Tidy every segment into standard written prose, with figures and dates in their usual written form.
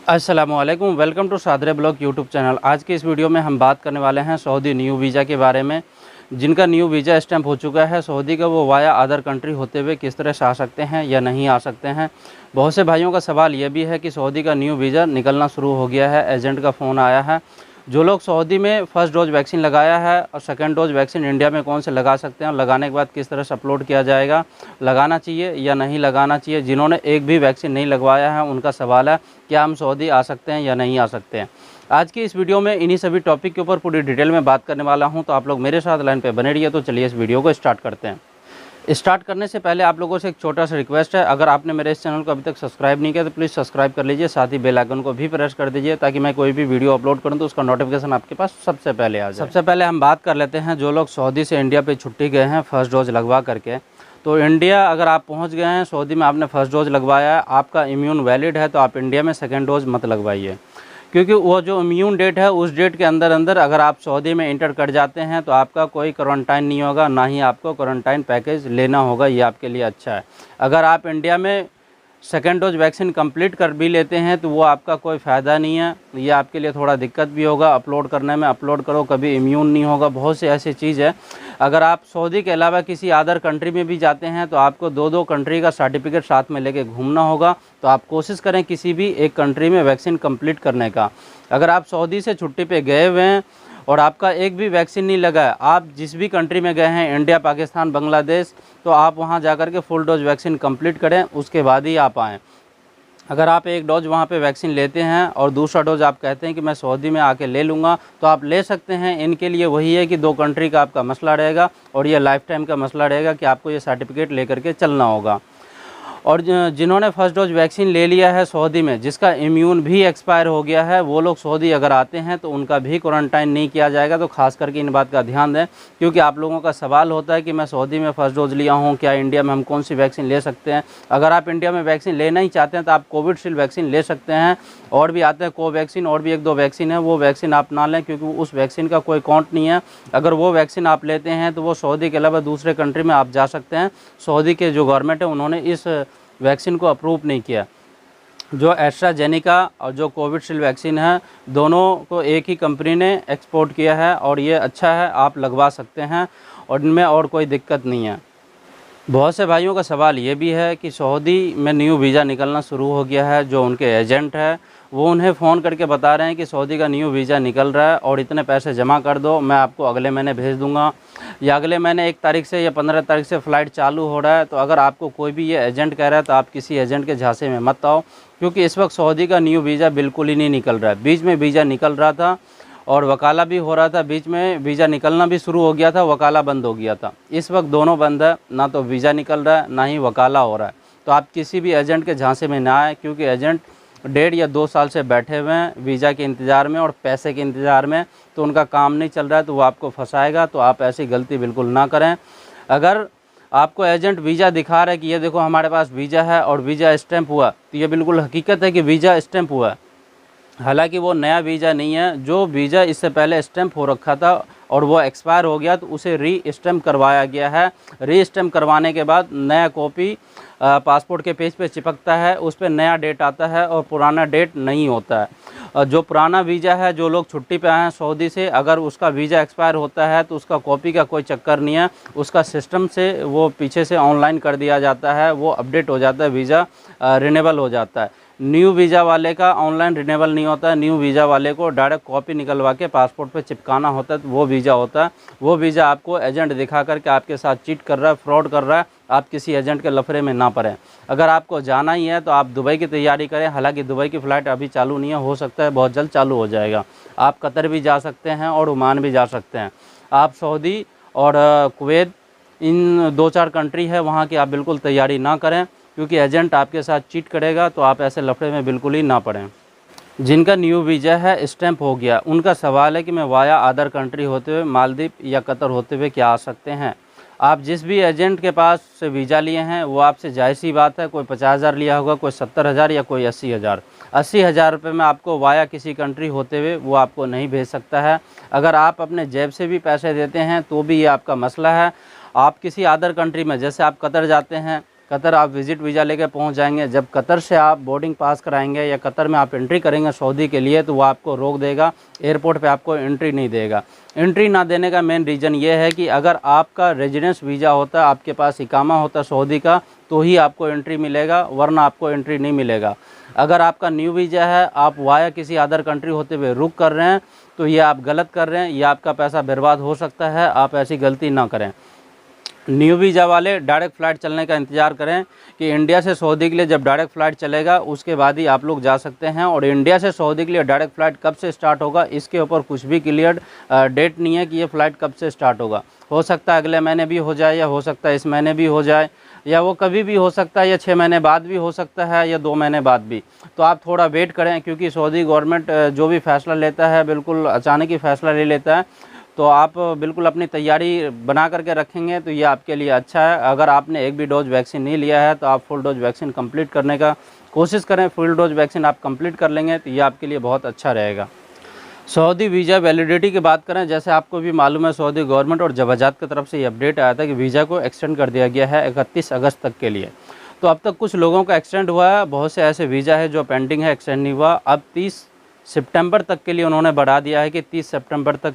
अस्सलामुअलैकुम, welcome to सादरे blog YouTube channel. आज की इस वीडियो में हम बात करने वाले हैं सऊदी न्यू वीज़ा के बारे में। जिनका न्यू वीज़ा स्टैंप हो चुका है सऊदी का, वो वाया अदर कंट्री होते हुए किस तरह से आ सकते हैं या नहीं आ सकते हैं। बहुत से भाइयों का सवाल ये भी है कि सऊदी का न्यू वीज़ा निकलना शुरू हो गया है, एजेंट का फ़ोन आया है। जो लोग सऊदी में फ़र्स्ट डोज वैक्सीन लगाया है और सेकंड डोज वैक्सीन इंडिया में कौन से लगा सकते हैं और लगाने के बाद किस तरह से अपलोड किया जाएगा, लगाना चाहिए या नहीं लगाना चाहिए। जिन्होंने एक भी वैक्सीन नहीं लगवाया है उनका सवाल है क्या हम सऊदी आ सकते हैं या नहीं आ सकते हैं। आज की इस वीडियो में इन्हीं सभी टॉपिक के ऊपर पूरी डिटेल में बात करने वाला हूं, तो आप लोग मेरे साथ लाइन पे बने रहिए। तो चलिए इस वीडियो को स्टार्ट करते हैं। स्टार्ट करने से पहले आप लोगों से एक छोटा सा रिक्वेस्ट है, अगर आपने मेरे इस चैनल को अभी तक सब्सक्राइब नहीं किया तो प्लीज़ सब्सक्राइब कर लीजिए, साथ ही बेल आइकन को भी प्रेस कर दीजिए ताकि मैं कोई भी वीडियो अपलोड करूं तो उसका नोटिफिकेशन आपके पास सबसे पहले आ जाए। सबसे पहले हम बात कर लेते हैं जो लोग सऊदी से इंडिया पे छुट्टी गए हैं फर्स्ट डोज लगवा करके। तो इंडिया अगर आप पहुँच गए हैं, सऊदी में आपने फर्स्ट डोज लगवाया है, आपका इम्यून वैलिड है, तो आप इंडिया में सेकेंड डोज मत लगवाइए, क्योंकि वो जो इम्यून डेट है उस डेट के अंदर अगर आप सऊदी में इंटर कर जाते हैं तो आपका कोई क्वारंटाइन नहीं होगा, ना ही आपको क्वारंटाइन पैकेज लेना होगा। ये आपके लिए अच्छा है। अगर आप इंडिया में सेकेंड डोज वैक्सीन कंप्लीट कर भी लेते हैं तो वो आपका कोई फ़ायदा नहीं है, ये आपके लिए थोड़ा दिक्कत भी होगा अपलोड करने में। अपलोड करो कभी इम्यून नहीं होगा, बहुत सी ऐसी चीज़ है। अगर आप सऊदी के अलावा किसी अदर कंट्री में भी जाते हैं तो आपको दो कंट्री का सर्टिफिकेट साथ में लेके घूमना होगा। तो आप कोशिश करें किसी भी एक कंट्री में वैक्सीन कंप्लीट करने का। अगर आप सऊदी से छुट्टी पे गए हुए हैं और आपका एक भी वैक्सीन नहीं लगा है, आप जिस भी कंट्री में गए हैं, इंडिया, पाकिस्तान, बांग्लादेश, तो आप वहां जाकर के फुल डोज वैक्सीन कंप्लीट करें, उसके बाद ही आप आएँ। अगर आप एक डोज वहाँ पे वैक्सीन लेते हैं और दूसरा डोज आप कहते हैं कि मैं सऊदी में आके ले लूँगा, तो आप ले सकते हैं। इनके लिए वही है कि दो कंट्री का आपका मसला रहेगा और ये लाइफ टाइम का मसला रहेगा कि आपको ये सर्टिफिकेट लेकर के चलना होगा। और जिन्होंने फर्स्ट डोज वैक्सीन ले लिया है सऊदी में, जिसका इम्यून भी एक्सपायर हो गया है, वो लोग सऊदी अगर आते हैं तो उनका भी क्वारंटाइन नहीं किया जाएगा। तो खास करके इन बात का ध्यान दें, क्योंकि आप लोगों का सवाल होता है कि मैं सऊदी में फ़र्स्ट डोज लिया हूं, क्या इंडिया में हम कौन सी वैक्सीन ले सकते हैं। अगर आप इंडिया में वैक्सीन लेना ही चाहते हैं तो आप कोविशील्ड वैक्सीन ले सकते हैं। और भी आते हैं कोवैक्सीन, और भी एक दो वैक्सीन है, वो वैक्सीन आप ना लें, क्योंकि उस वैक्सीन का कोई काउंट नहीं है। अगर वो वैक्सीन आप लेते हैं तो वो सऊदी के अलावा दूसरे कंट्री में आप जा सकते हैं। सऊदी के जो गवर्नमेंट है उन्होंने इस वैक्सीन को अप्रूव नहीं किया। जो एस्ट्राजेनेका और जो कोविशील्ड वैक्सीन है, दोनों को एक ही कंपनी ने एक्सपोर्ट किया है और ये अच्छा है, आप लगवा सकते हैं और इनमें और कोई दिक्कत नहीं है। बहुत से भाइयों का सवाल ये भी है कि सऊदी में न्यू वीज़ा निकलना शुरू हो गया है। जो उनके एजेंट है वो उन्हें फ़ोन करके बता रहे हैं कि सऊदी का न्यू वीज़ा निकल रहा है और इतने पैसे जमा कर दो, मैं आपको अगले महीने भेज दूंगा, या अगले महीने 1 तारीख से या 15 तारीख से फ़्लाइट चालू हो रहा है। तो अगर आपको कोई भी ये एजेंट कह रहा है तो आप किसी एजेंट के झांसे में मत आओ, क्योंकि इस वक्त सऊदी का न्यू वीज़ा बिल्कुल ही नहीं निकल रहा है। बीच में वीज़ा निकल रहा था और वकाला भी हो रहा था, बीच में वीज़ा निकलना भी शुरू हो गया था, वकाला बंद हो गया था। इस वक्त दोनों बंद है, ना तो वीज़ा निकल रहा है ना ही वकाला हो रहा है। तो आप किसी भी एजेंट के झांसे में ना आए, क्योंकि एजेंट 1.5 या 2 साल से बैठे हुए हैं वीज़ा के इंतज़ार में और पैसे के इंतज़ार में, तो उनका काम नहीं चल रहा है तो वो आपको फंसाएगा। तो आप ऐसी गलती बिल्कुल ना करें। अगर आपको एजेंट वीज़ा दिखा रहा है कि ये देखो हमारे पास वीज़ा है और वीज़ा स्टैंप हुआ, तो ये बिल्कुल हकीकत है कि वीज़ा स्टैंप हुआ है, हालांकि वो नया वीज़ा नहीं है। जो वीज़ा इससे पहले स्टैंप हो रखा था और वो एक्सपायर हो गया तो उसे री स्टैंप करवाया गया है। री स्टैंप करवाने के बाद नया कॉपी पासपोर्ट के पेज पे चिपकता है, उस पर नया डेट आता है और पुराना डेट नहीं होता है। जो पुराना वीज़ा है, जो लोग छुट्टी पे आए हैं सऊदी से, अगर उसका वीज़ा एक्सपायर होता है तो उसका कॉपी का कोई चक्कर नहीं है, उसका सिस्टम से वो पीछे से ऑनलाइन कर दिया जाता है, वो अपडेट हो जाता है, वीज़ा रिन्यूएबल हो जाता है। न्यू वीज़ा वाले का ऑनलाइन रिन्यूएबल नहीं होता है। न्यू वीज़ा वाले को डायरेक्ट कॉपी निकलवा के पासपोर्ट पे चिपकाना होता है, तो वो वीज़ा होता है। वो वीज़ा आपको एजेंट दिखा करके आपके साथ चीट कर रहा है, फ्रॉड कर रहा है, आप किसी एजेंट के लफड़े में ना पड़ें। अगर आपको जाना ही है तो आप दुबई की तैयारी करें, हालांकि दुबई की फ़्लाइट अभी चालू नहीं है, हो सकता है बहुत जल्द चालू हो जाएगा। आप कतर भी जा सकते हैं और ओमान भी जा सकते हैं। आप सऊदी और कुवैत, इन 2-4 कंट्री है वहाँ की आप बिल्कुल तैयारी ना करें, क्योंकि एजेंट आपके साथ चीट करेगा, तो आप ऐसे लफड़े में बिल्कुल ही ना पड़ें। जिनका न्यू वीज़ा है स्टैंप हो गया, उनका सवाल है कि मैं वाया अदर कंट्री होते हुए मालदीव या कतर होते हुए क्या आ सकते हैं। आप जिस भी एजेंट के पास से वीज़ा लिए हैं वो आपसे जायज़ सी बात है, कोई 50,000 लिया होगा, कोई 70,000 या कोई 80,000। 80,000 रुपये में आपको वाया किसी कंट्री होते हुए वो आपको नहीं भेज सकता है। अगर आप अपने जेब से भी पैसे देते हैं तो भी ये आपका मसला है। आप किसी अदर कंट्री में, जैसे आप कतर जाते हैं कतर आप विज़िट वीज़ा लेके पहुंच जाएंगे। जब कतर से आप बोर्डिंग पास कराएंगे या कतर में आप एंट्री करेंगे सऊदी के लिए, तो वो आपको रोक देगा, एयरपोर्ट पे आपको एंट्री नहीं देगा। एंट्री ना देने का मेन रीज़न ये है कि अगर आपका रेजिडेंस वीज़ा होता है, आपके पास इकामा होता है सऊदी का, तो ही आपको एंट्री मिलेगा, वरना आपको एंट्री नहीं मिलेगा। अगर आपका न्यू वीज़ा है, आप वाया किसी अदर कंट्री होते हुए रुक कर रहे हैं, तो ये आप गलत कर रहे हैं, ये आपका पैसा बर्बाद हो सकता है। आप ऐसी गलती ना करें। न्यू वीज़ा वाले डायरेक्ट फ़्लाइट चलने का इंतज़ार करें कि इंडिया से सऊदी के लिए जब डायरेक्ट फ़्लाइट चलेगा उसके बाद ही आप लोग जा सकते हैं। और इंडिया से सऊदी के लिए डायरेक्ट फ़्लाइट कब से स्टार्ट होगा, इसके ऊपर कुछ भी क्लियर डेट नहीं है कि ये फ़्लाइट कब से स्टार्ट होगा। हो सकता है अगले महीने भी हो जाए, या हो सकता है इस महीने भी हो जाए, या वो कभी भी हो सकता है, या 6 महीने बाद भी हो सकता है, या 2 महीने बाद भी। तो आप थोड़ा वेट करें, क्योंकि सऊदी गवर्नमेंट जो भी फ़ैसला लेता है बिल्कुल अचानक ही फ़ैसला ले लेता है। तो आप बिल्कुल अपनी तैयारी बना करके रखेंगे तो ये आपके लिए अच्छा है। अगर आपने एक भी डोज वैक्सीन नहीं लिया है तो आप फुल डोज वैक्सीन कंप्लीट करने का कोशिश करें। फुल डोज वैक्सीन आप कंप्लीट कर लेंगे तो ये आपके लिए बहुत अच्छा रहेगा। सऊदी वीज़ा वैलिडिटी की बात करें, जैसे आपको भी मालूम है सऊदी गवर्नमेंट और जवाजात की तरफ से ये अपडेट आया था कि वीज़ा को एक्सटेंड कर दिया गया है 31 अगस्त तक के लिए। तो अब तक कुछ लोगों का एक्सटेंड हुआ है, बहुत से ऐसे वीज़ा है जो पेंडिंग है, एक्सटेंड नहीं हुआ। अब 30 सितंबर तक के लिए उन्होंने बढ़ा दिया है कि 30 सितंबर तक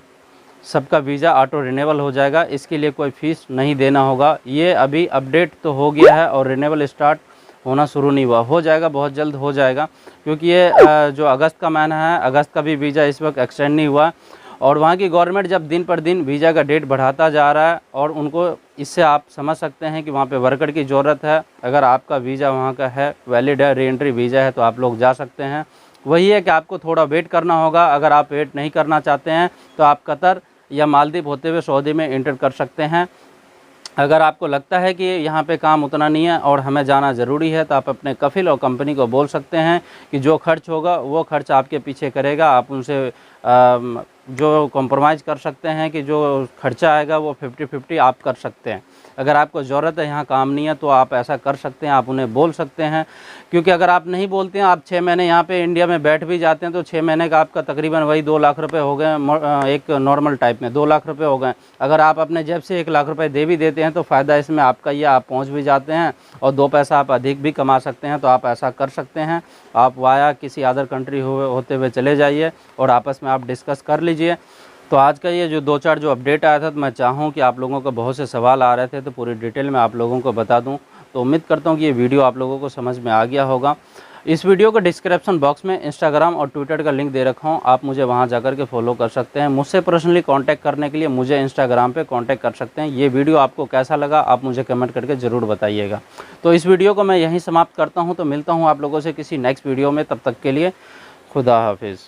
सबका वीज़ा ऑटो रिन्यूअल हो जाएगा। इसके लिए कोई फ़ीस नहीं देना होगा। ये अभी अपडेट तो हो गया है और रिन्यूअल स्टार्ट होना शुरू नहीं हुआ, हो जाएगा, बहुत जल्द हो जाएगा। क्योंकि ये जो अगस्त का महीना है, अगस्त का भी वीज़ा इस वक्त एक्सटेंड नहीं हुआ। और वहाँ की गवर्नमेंट जब दिन पर दिन वीज़ा का डेट बढ़ाता जा रहा है, और उनको इससे आप समझ सकते हैं कि वहाँ पे वर्कर की ज़रूरत है। अगर आपका वीज़ा वहाँ का है, वैलिड है, री एंट्री वीज़ा है, तो आप लोग जा सकते हैं। वही है कि आपको थोड़ा वेट करना होगा। अगर आप वेट नहीं करना चाहते हैं तो आप कतर या मालदीव होते हुए सऊदी में एंटर कर सकते हैं। अगर आपको लगता है कि यहाँ पे काम उतना नहीं है और हमें जाना ज़रूरी है, तो आप अपने कफ़िल और कंपनी को बोल सकते हैं कि जो खर्च होगा वो खर्च आपके पीछे करेगा। आप उनसे जो कॉम्प्रोमाइज़ कर सकते हैं कि जो खर्चा आएगा वो 50-50 आप कर सकते हैं। अगर आपको ज़रूरत है, यहाँ काम नहीं है, तो आप ऐसा कर सकते हैं, आप उन्हें बोल सकते हैं। क्योंकि अगर आप नहीं बोलते हैं, आप 6 महीने यहाँ पे इंडिया में बैठ भी जाते हैं, तो 6 महीने का आपका तकरीबन वही 2 लाख रुपए हो गए। एक नॉर्मल टाइप में 2 लाख रुपए हो गए। अगर आप अपने जेब से 1 लाख रुपए दे भी देते हैं तो फ़ायदा इसमें आपका ही है, आप पहुँच भी जाते हैं और 2 पैसा आप अधिक भी कमा सकते हैं। तो आप ऐसा कर सकते हैं। आप वाया किसी अदर कंट्री होते हुए चले जाइए और आपस में आप डिस्कस कर लीजिए। तो आज का ये जो 2-4 जो अपडेट आया था, तो मैं चाहूँ कि आप लोगों को बहुत से सवाल आ रहे थे, तो पूरी डिटेल में आप लोगों को बता दूं। तो उम्मीद करता हूँ कि ये वीडियो आप लोगों को समझ में आ गया होगा। इस वीडियो को डिस्क्रिप्शन बॉक्स में इंस्टाग्राम और ट्विटर का लिंक दे रखा हूँ, आप मुझे वहाँ जाकर के फॉलो कर सकते हैं। मुझसे पर्सनली कांटेक्ट करने के लिए मुझे इंस्टाग्राम पे कांटेक्ट कर सकते हैं। ये वीडियो आपको कैसा लगा आप मुझे कमेंट करके ज़रूर बताइएगा। तो इस वीडियो को मैं यहीं समाप्त करता हूँ। तो मिलता हूँ आप लोगों से किसी नेक्स्ट वीडियो में, तब तक के लिए खुदा हाफिज़।